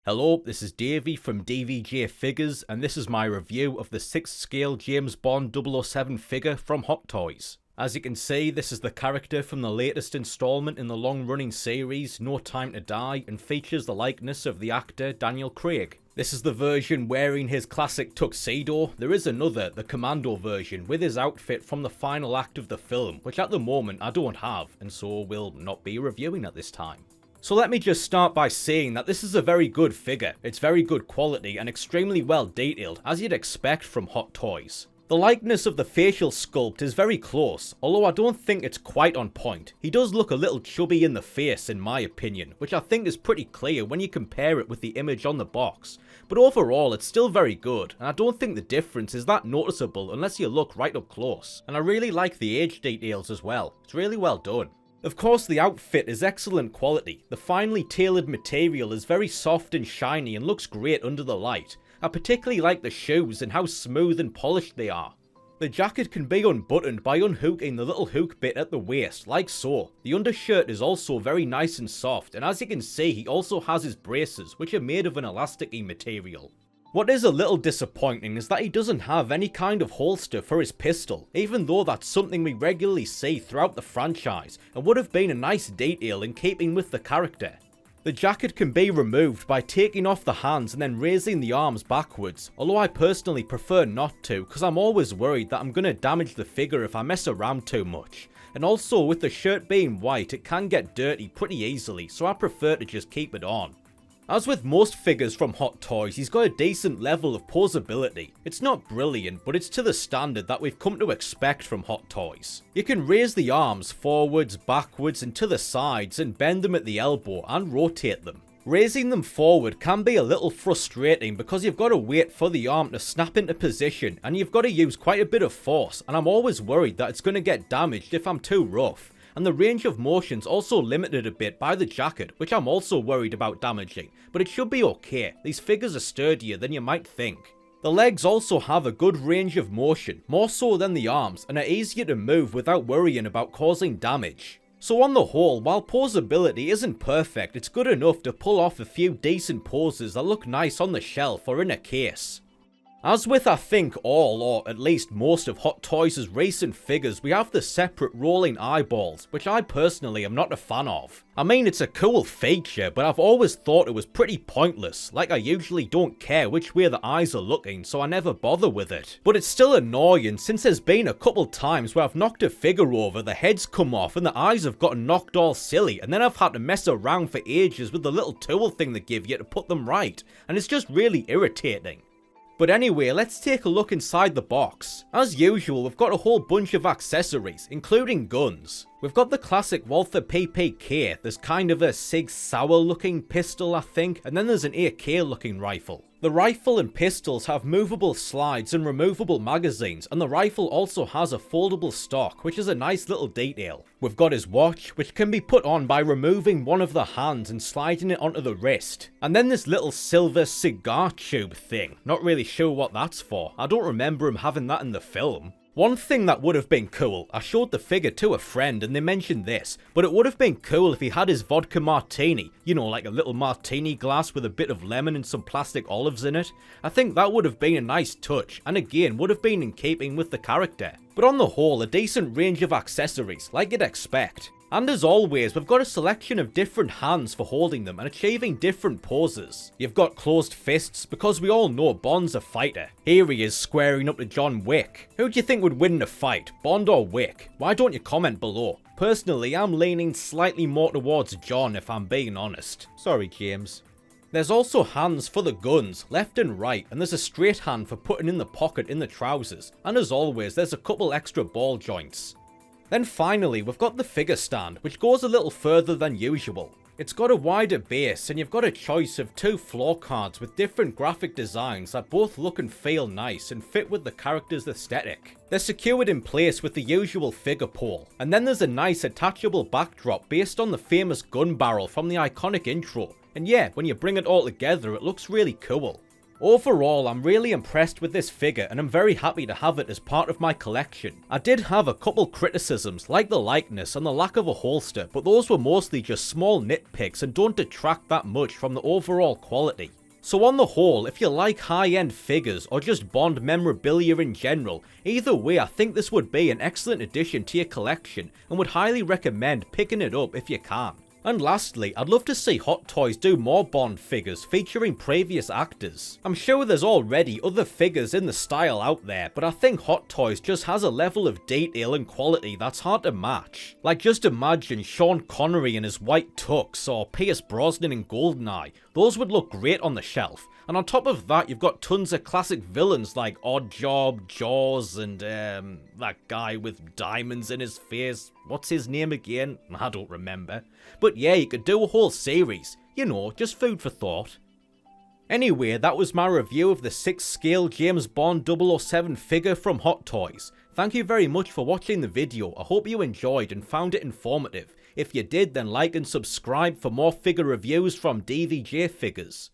Hello, this is Davey from DVJ Figures, and this is my review of the 6th scale James Bond 007 figure from Hot Toys. As you can see, this is the character from the latest installment in the long-running series, No Time to Die, and features the likeness of the actor Daniel Craig. This is the version wearing his classic tuxedo. There is another, the Commando version, with his outfit from the final act of the film, which at the moment I don't have, and so will not be reviewing at this time. So let me just start by saying that this is a very good figure. It's very good quality and extremely well detailed, as you'd expect from Hot Toys. The likeness of the facial sculpt is very close, although I don't think it's quite on point. He does look a little chubby in the face in my opinion, which I think is pretty clear when you compare it with the image on the box. But overall it's still very good, and I don't think the difference is that noticeable unless you look right up close. And I really like the age details as well. It's really well done. Of course, the outfit is excellent quality. The finely tailored material is very soft and shiny and looks great under the light. I particularly like the shoes and how smooth and polished they are. The jacket can be unbuttoned by unhooking the little hook bit at the waist, like so. The undershirt is also very nice and soft, and as you can see, he also has his braces, which are made of an elasticy material. What is a little disappointing is that he doesn't have any kind of holster for his pistol, even though that's something we regularly see throughout the franchise and would have been a nice detail in keeping with the character. The jacket can be removed by taking off the hands and then raising the arms backwards, although I personally prefer not to because I'm always worried that I'm going to damage the figure if I mess around too much. And also with the shirt being white, it can get dirty pretty easily, so I prefer to just keep it on. As with most figures from Hot Toys, he's got a decent level of poseability. It's not brilliant, but it's to the standard that we've come to expect from Hot Toys. You can raise the arms forwards, backwards and to the sides and bend them at the elbow and rotate them. Raising them forward can be a little frustrating because you've got to wait for the arm to snap into position and you've got to use quite a bit of force, and I'm always worried that it's going to get damaged if I'm too rough. And the range of motion's also limited a bit by the jacket, which I'm also worried about damaging, but it should be okay. These figures are sturdier than you might think. The legs also have a good range of motion, more so than the arms, and are easier to move without worrying about causing damage. So on the whole, while poseability isn't perfect, it's good enough to pull off a few decent poses that look nice on the shelf or in a case. As with I think all, or at least most of Hot Toys' recent figures, we have the separate rolling eyeballs, which I personally am not a fan of. I mean, it's a cool feature, but I've always thought it was pretty pointless, like I usually don't care which way the eyes are looking, so I never bother with it. But it's still annoying since there's been a couple times where I've knocked a figure over, the head's come off and the eyes have gotten knocked all silly, and then I've had to mess around for ages with the little tool thing they give you to put them right, and it's just really irritating. But anyway, let's take a look inside the box. As usual, we've got a whole bunch of accessories, including guns. We've got the classic Walther PPK, there's kind of a Sig Sauer looking pistol I think, and then there's an AK looking rifle. The rifle and pistols have movable slides and removable magazines, and the rifle also has a foldable stock, which is a nice little detail. We've got his watch, which can be put on by removing one of the hands and sliding it onto the wrist. And then this little silver cigar tube thing, not really sure what that's for. I don't remember him having that in the film. One thing that would have been cool, I showed the figure to a friend and they mentioned this, but it would have been cool if he had his vodka martini, you know, like a little martini glass with a bit of lemon and some plastic olives in it. I think that would have been a nice touch, and again would have been in keeping with the character. But on the whole, a decent range of accessories, like you'd expect. And as always, we've got a selection of different hands for holding them and achieving different poses. You've got closed fists, because we all know Bond's a fighter. Here he is squaring up to John Wick. Who do you think would win in a fight, Bond or Wick? Why don't you comment below? Personally, I'm leaning slightly more towards John if I'm being honest. Sorry, James. There's also hands for the guns, left and right, and there's a straight hand for putting in the pocket in the trousers. And as always, there's a couple extra ball joints. Then finally, we've got the figure stand, which goes a little further than usual. It's got a wider base, and you've got a choice of 2 floor cards with different graphic designs that both look and feel nice and fit with the character's aesthetic. They're secured in place with the usual figure pole, and then there's a nice attachable backdrop based on the famous gun barrel from the iconic intro. And yeah, when you bring it all together, it looks really cool. Overall, I'm really impressed with this figure and I'm very happy to have it as part of my collection. I did have a couple criticisms, like the likeness and the lack of a holster, but those were mostly just small nitpicks and don't detract that much from the overall quality. So on the whole, if you like high-end figures or just Bond memorabilia in general, either way I think this would be an excellent addition to your collection and would highly recommend picking it up if you can. And lastly, I'd love to see Hot Toys do more Bond figures featuring previous actors. I'm sure there's already other figures in the style out there, but I think Hot Toys just has a level of detail and quality that's hard to match. Like, just imagine Sean Connery in his white tux or Pierce Brosnan in Goldeneye. Those would look great on the shelf. And on top of that, you've got tons of classic villains like Oddjob, Jaws, and that guy with diamonds in his face. What's his name again? I don't remember. But yeah, you could do a whole series. You know, just food for thought. Anyway, that was my review of the 6th scale James Bond 007 figure from Hot Toys. Thank you very much for watching the video. I hope you enjoyed and found it informative. If you did, then like and subscribe for more figure reviews from DVJ Figures.